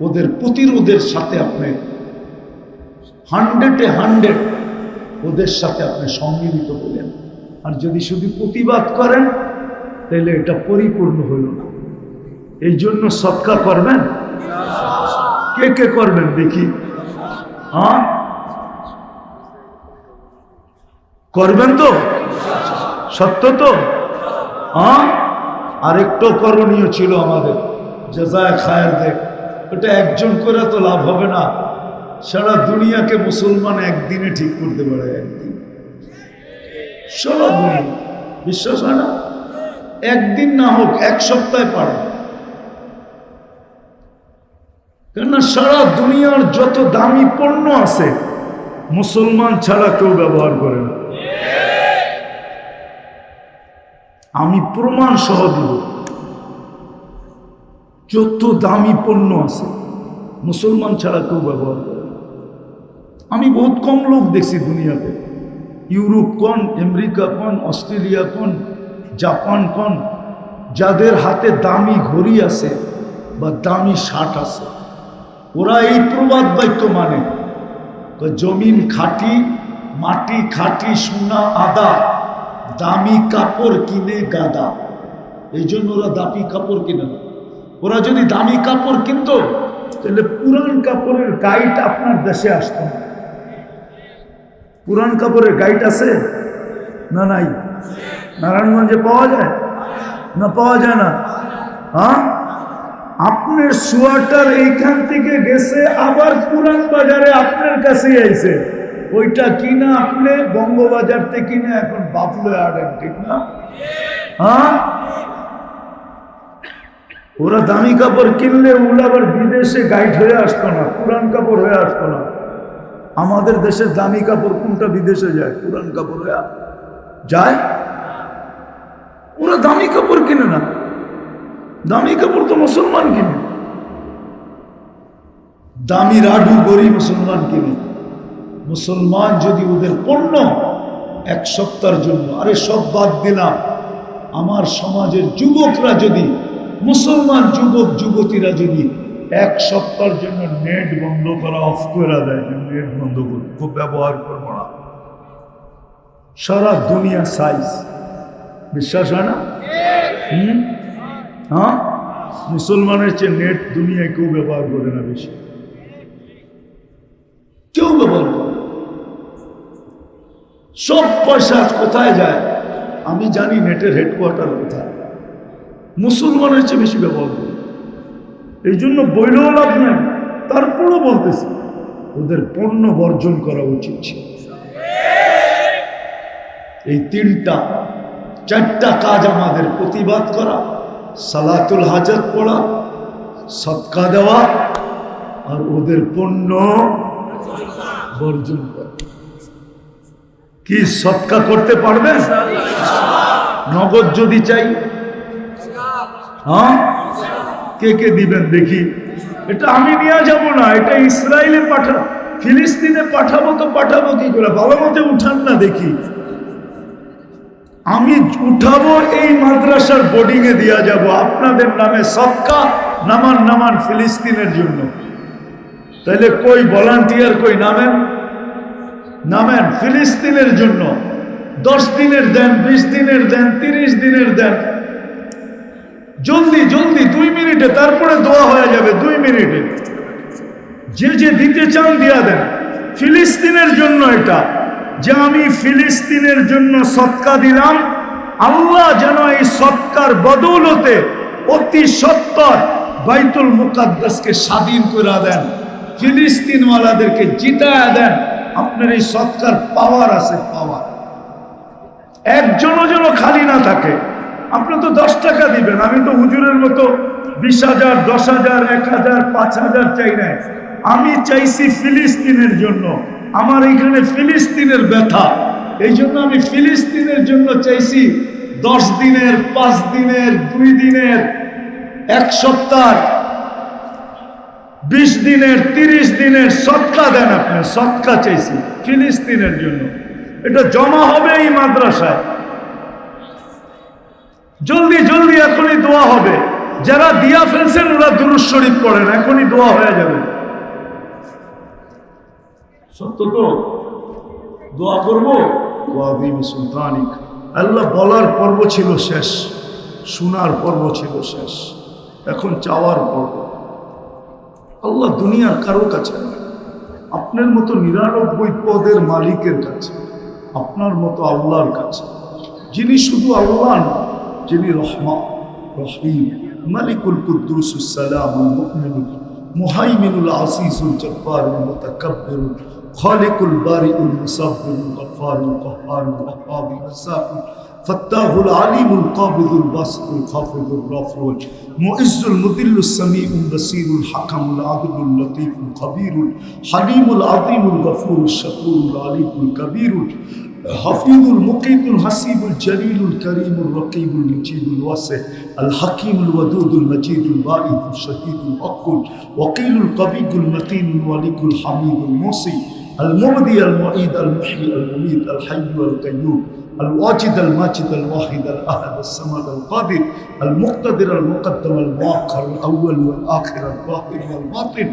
ওদের প্রতিরোধের সাথে আপনি 100-এ 100 ওদের সাথে আপনি সম্মিলিত হলেন। আর যদি শুধু প্রতিবাদ করেন তাহলে এটা পরিপূর্ণ হলো না। এই জন্য সদকা করবেন। কে কে করবেন দেখি? হ্যাঁ, করবেন তো? সত্য তো? হ্যাঁ, আরেকটা করণীয় ছিল আমাদের, জাযায়ে খায়ের দেখ। ওটা একজন করে তো লাভ হবে না। সারা দুনিয়াকে মুসলমান একদিনে ঠিক করতে পারে, একদিন। সারা দুনিয়া, বিশ্বাস হয় না? একদিন না হোক, এক সপ্তাহে পারে। কেননা সারা দুনিয়ার যত দামি পণ্য আছে মুসলমান ছাড়া কেউ ব্যবহার করে না। আমি প্রমাণ সহ দিব। যত দামি পণ্য আছে মুসলমান ছাড়া কেউ ব্যবহার করে না। আমি বহুত কম লোক দেখছি দুনিয়াতে, ইউরোপ কোন, আমেরিকা কোন, অস্ট্রেলিয়া কোন, জাপান কোন, যাদের হাতে দামি ঘড়ি আছে বা দামি শার্ট আছে, ওরা এই প্রবাদ বাক্য মানে, জমিন খাঁটি, মাটি খাঁটি, সোনা আদা, দামি কাপড় কিনে গাদা। এই জন্য ওরা দামি কাপড় কিনে না। ওরা যদি দামি কাপড় কিনতো তাহলে পুরান কাপড়ের গাইড আপনার দেশে আসতো না। পুরান কাপড়ের গাইড আছে না? নাই। নারায়ণগঞ্জে পাওয়া যায় না? পাওয়া যায় না। হ্যাঁ, আপনার সোয়াটার এইখান থেকে গেছে আবার পুরান বাজারে আপনার কাছে আইছে, ওইটা কিনা আপনি বঙ্গবাজার থেকে কিনে এখন বাবলু আড়েন, ঠিক না? হ্যাঁ, ওরা দামি কাপড় কিনলে ওগুলো আবার বিদেশে গাইড হয়ে আসতো না, পুরান কাপড় হয়ে আসতো না। আমাদের দেশের দামি কাপড় কোনটা বিদেশে যায়? পুরান কাপড় হয়ে যায়। ওরা দামি কাপড় কিনে না। দামি কাপড় তো মুসলমান কিনে। দামি রাডু গড়ি মুসলমান কিনে। মুসলমান যদি ওদের পণ্য এক সপ্তাহের জন্য, আরে সব বাদ দিলাম, আমার সমাজের যুবকরা যদি, মুসলমান যুবক যুবতীরা যদি এক সপ্তাহের জন্য নেট বন্ধ করা, অফ করে দেয়, নেট বন্ধ করে খুব ব্যবহার করবো না, সারা দুনিয়া সাইজ, বিশ্বাস হয় না? হ্যাঁ, মুসলমানের চেয়ে নেট দুনিয়ায় কেউ ব্যবহার করে না বেশি, কেউ ব্যবহার করে। সব পয়সা কোথায় যায় আমি জানি, নেটের হেডকোয়ার্টার কোথায়। মুসলমানের চেয়ে বেশি ব্যবহার করে। এই জন্য বইলেও লাভ নাই, তারপরও বলতেছি ওদের পণ্য বর্জন করা উচিত ছিল। এই তিনটা চারটা কাজ আমাদের: প্রতিবাদ করা, সালাতুল হাজত পড়া, সদকা দেওয়া, আর ওদের পণ্য বর্জন করা। কি সদকা করতে পারবেন? নগদ যদি চাই, হ্যাঁ, কে কে দিবেন দেখি? এটা আমি নিয়ে যাব না, এটা ইসরায়েলে পাঠাবো, ফিলিস্তিনে পাঠাবো। তো পাঠাবো কি করে? ভালো মতে উঠান না দেখি। আমি উঠাবো, এই মাদ্রাসার বোর্ডিং এ দিয়া যাব আপনাদের নামে সদকা, নামান নামান ফিলিস্তিনের জন্য। তাহলে কই ভলান্টিয়ার কই? নামেন, নামেন ফিলিস্তিনের জন্য। 10 দিনের দেন, 20 দিনের দেন, 30 দিনের দেন, জলদি জলদি 2 মিনিটে, তারপরে দোয়া হয়ে যাবে 2 মিনিটে। যে যে দিতে চান দিয়া দেন। ফিলিস্তিনের জন্য এটা, যে আমি ফিলিস্তিনের জন্য সদকা দিলাম, আল্লাহ যেন এই সদকার বদৌলতে অতি সত্বর বাইতুল মুকাদ্দাসকে স্বাধীন করে দেন, ফিলিস্তিনওয়ালাদেরকে জিতায়া দেন। আপনার এই সদকার পাওয়ার আছে, পাওয়ার। একজনও যেন খালি না থাকে। আপনি তো 10 টাকা দিবেন, আমি তো হুজুরের মতো 20,000, 10,000, 1,000, 5,000 চাই না। আমি চাইছি ফিলিস্তিনের জন্য। আমার এখানে ফিলিস্তিনের ব্যথা, এই জন্য আমি ফিলিস্তিনের জন্য চাইছি 10 দিনের, 5 দিনের, 2 দিনের, 1 সপ্তাহ, 20 দিনের, 30 দিনের সদকা দেন। আপনি সদকা চাইছি ফিলিস্তিনের জন্য। এটা জমা হবে এই মাদ্রাসায়। জলদি জলদি এখনই দোয়া হবে। যারা দিয়া ফেলছেন ওরা দুরূদ শরীফ পড়েন, এখনই দোয়া হয়ে যাবে। সত্য তো? দোয়া করবো ওয়াযীম সুলতানিক। আল্লাহ বলার পর্ব ছিল শেষ, শোনার পর্ব ছিল শেষ, এখন চাওয়ার পর্ব। আল্লাহ দুনিয়ার কারো কাছে না, আপনার মতো 99 পদের মালিকের কাছে, আপনার মতো আল্লাহর কাছে, যিনি শুধু আল্লাহ না, যিনি রহমান রহিম, মালিকুল কুদ্দুসুস সালামুল মুমিনুল মুহাইমিনুল আসিসুল জব্বারুল মুতাকাব্বিরুল খালিকুল বারিউল মুসাব্বিরুল গফফারুল কাহ্হারুল ওয়াহ্হাবুল রাজ্জাকুল ফাত্তাহুল আলিমুল কাবিদুল বাসিতুল খাফিদুর রাফিউল মুইজ্জুল মুদিল্লুস সামিউল বাসীরুল হাকামুল আদিলুল লতীফুল খবীরুল হালিমুল আযীমুল গফুরুশ শাকুরুল আলিকুল কবীরুল হাফিজুল মুকিতুল হাসিবুল জলিলুল করিমুল রকিবুল মুজিবুল ওয়াসি আল হাকিমুল ওয়াদুদুল মজিদুল বাঈসুল শহীদুল হকুল ওয়াকিলুল কবিগুল মতিনুল ওয়ালিকুল হামিদুল মুসি আল মুবদি আল মুঈদ আল মুহয়ি আল মুমীত আল হাইয়্যু আল কাইয়্যুম الواجد الماجد الواحد الأحد الصمد القادر المقتدر المقدم المؤخر الأول والآخر الظاهر والباطن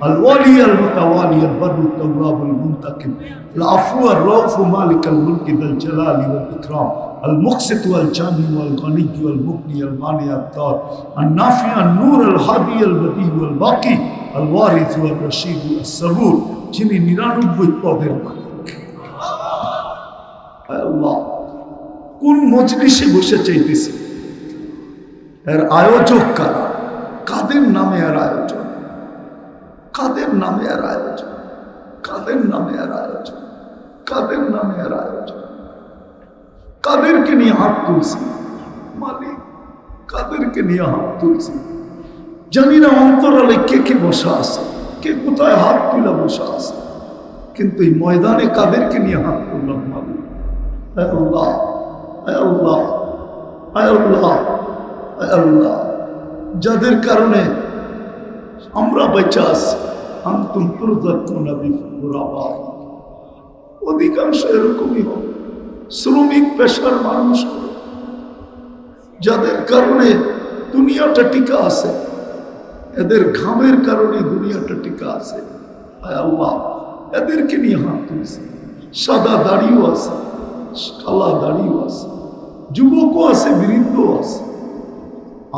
الوالي المتوالي البر التواب المنتقم العفو الرؤوف مالك الملك ذا الجلال والإكرام المقسط والجامع والغني والمغني المانع الضار النافع النور الهادي البديع والباقي الوارث والرشيد السرور যিনি 99 পদের মালিক। আল্লাহ কোন মজলিসে বসে চাইতেছে, এর আয়োজক কারা, কাদের নামে এর আয়োজন, কাদের নামে এর আয়োজন, কাদের নামে এর আয়োজন, কাদের নামে এর আয়োজন, কাদেরকে নিয়ে হাত তুলছি মালিক, কাদেরকে নিয়ে হাত তুলছি জানি না। অন্তরালে কে কে বসা আছে, কে কোথায় হাত তুলে বসা আছে, কিন্তু এই ময়দানে কাদেরকে নিয়ে হাত তুললাম মালিক। আল্লাহ আল্লাহ আল্লাহ আল্লাহ, যাদের কারণে আমরা বেঁচে আছি, আনতুম তুরজাকুনা বিফুরাবা, অধিকাংশ এরকমই হবে, শ্রমিক পেশার মানুষ, যাদের কারণে দুনিয়াটা টিকা আছে, এদের ঘামের কারণে দুনিয়াটা টিকা আছে। আল্লাহ এদেরকে নিয়ে হাত তুলছে। সাদা দাড়িও আছে, কালা দাড়িও আছে, যুবকও আছে, বৃদ্ধও আছে,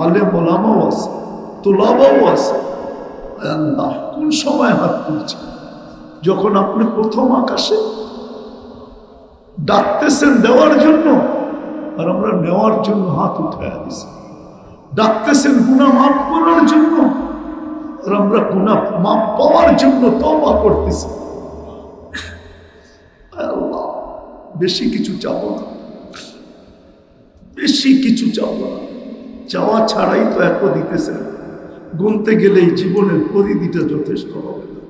আলেম ওলামাও আছে, তোলাবাও আছে। আল্লাহ কোন সময় হাত তুলছে? যখন আপনি প্রথম আকাশে ডাকতেছেন দেওয়ার জন্য, আর আমরা নেওয়ার জন্য হাত উঠে দিছি। ডাকতেছেন গুনাহ মাফ করার জন্য, আর আমরা গুনাহ মাফ পাওয়ার জন্য তওবা করতেছি। আল্লাহ বেশি কিছু চাবো না, বেশি কিছু চাবো না, চাওয়া ছাড়াই তো এত দিতেছেন, গুনতে গেলেই জীবনের পরিধিটা যথেষ্ট হবে না।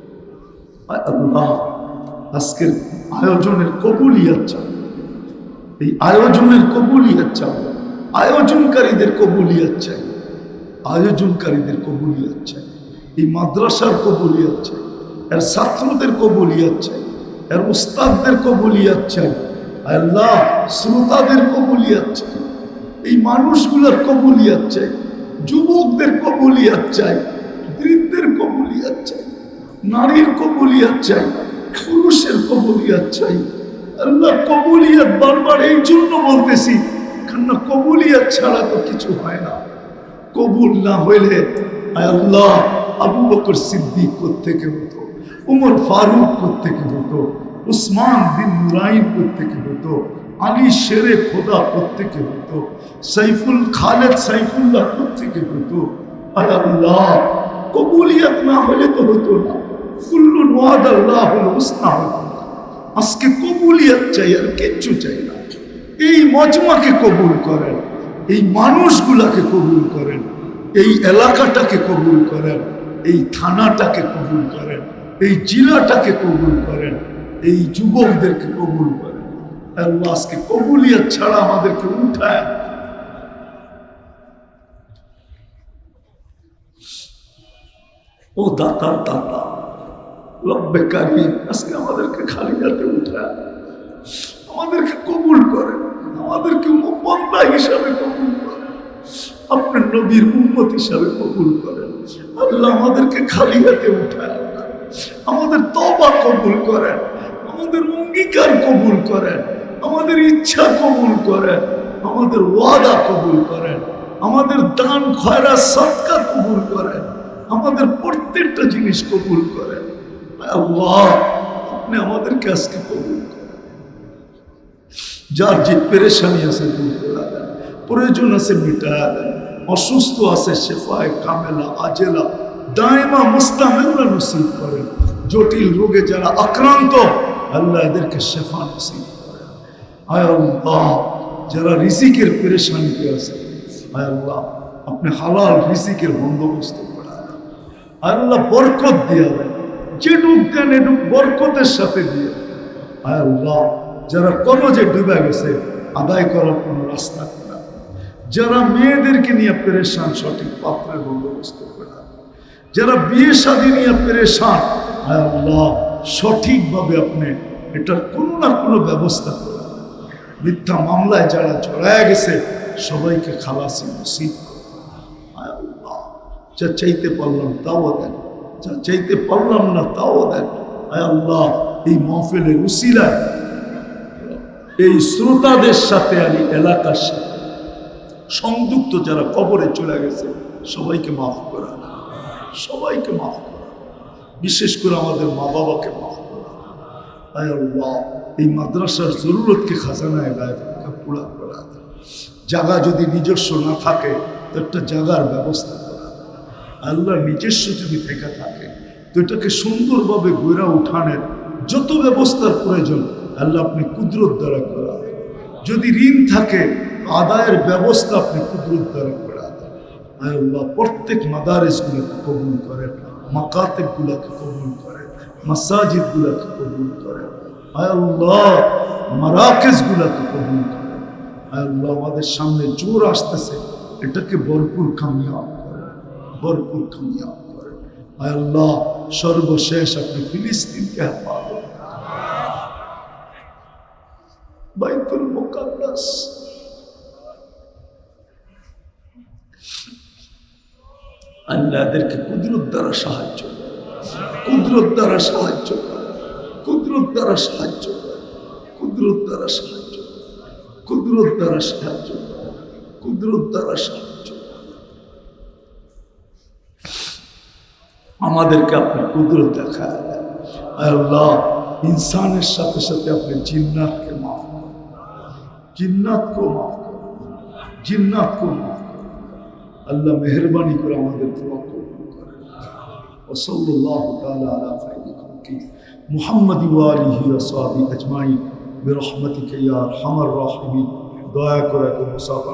আল্লাহ আজকের আয়োজনের কবুলিয়াত চাও, এই আয়োজনের কবুলিয়াত চাও, আয়োজনকারীদের কবুলিয়াত চাই, আয়োজনকারীদের কবুলিয়াত চাই, এই মাদ্রাসার কবুলিয়াত চাই, এর ছাত্রদের কবুলিয়াত চাই, এর উস্তাদদের কবুলিয়াত চাই। আল্লাহ শ্রোতাদের কবুলিয়াত চাই, এই মানুষগুলোর কবুলিয়াত চাই, যুবকদের কবুলিয়াত চাই, বৃদ্ধের কবুলিয়াত চাই, নারীর কবুলিয়াত চাই, পুরুষের কবুলিয়াত চাই। আল্লাহ কবুলিয়াত বারবার এই জন্য বলতেছি, কেননা কবুলিয়াত ছাড়া তো কিছু হয় না। কবুল না হইলে আল্লাহ আবু বকর সিদ্দিক কোত্থেকে হতো, উমর ফারুক কোত্থেকে হতো, উসমান বিন নুরাইন কোত্থেকে হতো, আলী শেরে খোদা কোত্থেকে হতো, সাইফুল খালেদ সাইফুল্লাহ কোত্থেকে হতো। আল্লাহ কবুলিয়াত না হলে তো হতো না, কুল্লুন ওয়াদাল্লাহুল হুসনা হতো না। আজকে কবুলিয়াত চাই, আর কিচ্ছু চাই না। এই মজমাকে কবুল করেন, এই মানুষগুলাকে কবুল করেন, এই এলাকাটাকে কবুল করেন, এই থানাটাকে কবুল করেন, এই জেলাটাকে কবুল করেন, এই যুবকদেরকে কবুল করেন। আল্লাহ আজকে কবুলিয়াত ছাড়া আমাদেরকে উঠায়। ও দাতার দাতা রব্বে কারীম, আজকে আমাদেরকে খালি হাতে উঠায়, আমাদেরকে কবুল করেন, আমাদেরকে বান্দা হিসাবে কবুল করেন, আপনার নবীর উম্মত হিসাবে কবুল করেন। আল্লাহ আমাদেরকে খালি হাতে উঠায়, আমাদের তওবা কবুল করেন, আমাদের অঙ্গীকার কবুল করেন, আমাদের ইচ্ছা কবুল করেন, আমাদের ওয়াদা কবুল করেন, আমাদের দান খয়রাত সদকা কবুল করেন, আমাদের প্রত্যেকটা জিনিস কবুল করেন। আল্লাহ আপনি আমাদেরকে আজকে কবুল করেন। যার যে পেরেশানি আছে দূর করে দেন, প্রয়োজন আছে মিটায়া দেন, অসুস্থ আছে শেফায়ে কামেলা আজেলা দায়মা মুস্তামিলা নসিব করেন। জটিল রোগে যারা আক্রান্ত আল্লাহ এদেরকে শেফা নসিব করেন। আয় আল্লাহ যারা রিজিকের পেরেশানিতে আছে আয় আল্লাহ আপনি হালাল রিজিকের বন্দোবস্ত করে দেন। আল্লাহ বরকত দিয়ে দেন, যেটুক দেন এটুক বরকতের সাথে দিয়ে। আয় আল্লাহ যারা কর্মজে ডুবে গেছে আদায় করার কোনো রাস্তা করে দেন। যারা মেয়েদেরকে নিয়ে পেরেশান সঠিক পাত্রের বন্দোবস্ত করে দেন। যারা বিয়ে শাদী নিয়ে পেরেশান আয় আল্লাহ সঠিকভাবে আপনি এটার কোনো না কোনো ব্যবস্থা করে দেন। মিথ্যা মামলায় যারা জড়ায় গেছে সবাইকে খালাসি নসিব করেন। আয় আল্লাহ যা চাইতে পারলাম তাও দেন, যা চাইতে পারলাম না তাও দেন। আয় আল্লাহ এই মাহফিলের উসিলায় এই শ্রোতাদের সাথে আর এই এলাকার সাথে সংযুক্ত যারা কবরে চলে গেছে সবাইকে মাফ করা, সবাইকে মাফ করা, বিশেষ করে আমাদের মা বাবাকে মাফ করা। আয় আল্লাহ এই মাদ্রাসার জরুরতকে খাজানায় গায়ে পুরা করা। জায়গা যদি নিজস্ব না থাকে তো একটা জায়গার ব্যবস্থা করা। আল্লাহ নিজস্ব যদি থেকে থাকে তো এটাকে সুন্দরভাবে গড়া উঠানের যত ব্যবস্থার প্রয়োজন আল্লাহ আপনি কুদরত দ্বারা করা। যদি ঋণ থাকে আদায়ের ব্যবস্থা আপনি কুদরত দ্বারা করা। আয় আল্লাহ প্রত্যেক মাদারিসগুলোকে কবুল করেন, মাকাতিবগুলোকে কবুল করেন, মাসাজিদগুলোকে কবুল করেন। আয় আল্লাহ মারাকিজগুলোকে কবুল করেন। আয় আল্লাহ আমাদের সামনে জোর আসতেছে এটাকে ভরপুর কামিয়াব করেন, ভরপুর কামিয়াব করেন। আয় আল্লাহ সর্বশেষ আপনি ফিলিস্তিনকে হেফাজত, বাইতুল মুকাদ্দাস আল্লাহ এদেরকে কুদরত দ্বারা সাহায্য করেন, কুদরত দ্বারা সাহায্য করেন, কুদরত দ্বারা সাহায্য করেন, কুদরত দ্বারা সাহায্য করেন, কুদরত দ্বারা সাহায্য করেন, কুদরত দ্বারা সাহায্য করেন। আমাদেরকে আপনি কুদরত দেখায় দেন। আল্লাহ ইনসানের সাথে সাথে আপনি জিন্নাতকে মাফ করেন, জিন্নাতকেও মাফ করেন, জিন্নাতকেও মাফ করেন। আল্লাহ মেহরবানি করে আমাদের দোয়া কবুল করেন। ওয়া সাল্লাল্লাহু তাআলা আলা খায়রি খালকি মুহাম্মাদ ওয়া আলিহি ওয়া সাহবিহি আজমাইন বিরহমাতিকা ইয়া আরহামার রাহিমিন। দয়া করে মুসাফা